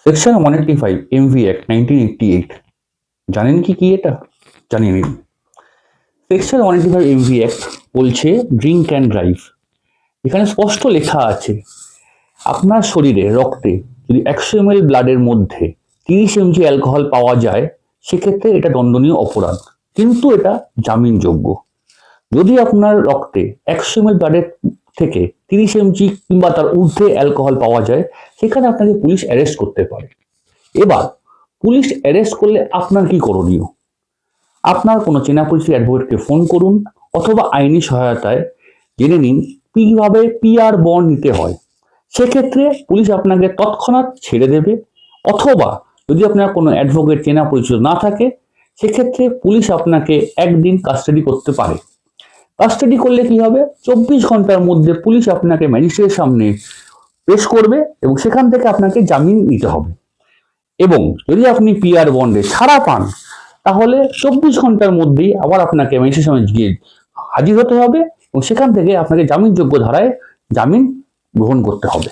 Section 185 MV act 1988 জানেন কি এটা? জানিয়ে নিন। সেকশন 185 এমভি অ্যাক্ট বলছে ড্রিঙ্ক অ্যান্ড ড্রাইভ। এখানে স্পষ্ট লেখা আছে আপনার শরীরে রক্তে যদি 100 ml ব্লাডের মধ্যে 30 mg অ্যালকোহল পাওয়া যায় সেক্ষেত্রে এটা দণ্ডনীয় অপরাধ, কিন্তু এটা জামিনযোগ্য। যদি আপনার রক্তে 100 ml ব্লাডের থেকে 30 mg কিংবা তার ঊর্ধ্বে অ্যালকোহল পাওয়া যায় সেখানে আপনাকে পুলিশ অ্যারেস্ট করতে পারে। এবার পুলিশ অ্যারেস্ট করলে আপনার কি করণীয়? আপনার কোনো চেনা পরিচিত অ্যাডভোকেটকে ফোন করুন অথবা আইনি সহায়তায় জেনে নিন কিভাবে পিআর বন্ড নিতে হয়। সেক্ষেত্রে পুলিশ আপনাকে তৎক্ষণাৎ ছেড়ে দেবে, অথবা যদি আপনার কোনো অ্যাডভোকেট চেনা পরিচিত না থাকে সেক্ষেত্রে পুলিশ আপনাকে একদিন কাস্টাডি করতে পারে। কাস্টাডি করলে কি হবে, 24 ঘন্টার মধ্যে পুলিশ আপনাকে ম্যাজিস্ট্রেটের সামনে পেশ করবে এবং সেখান থেকে আপনাকে জামিন নিতে হবে। এবং যদি আপনি পিআর বন্ডে ছাড়া পান তাহলে 24 ঘন্টার মধ্যেই আবার আপনাকে ম্যাজিস্ট্রেটের সামনে গিয়ে হাজির হতে হবে এবং সেখান থেকে আপনাকে জামিনযোগ্য ধারায় জামিন গ্রহণ করতে হবে।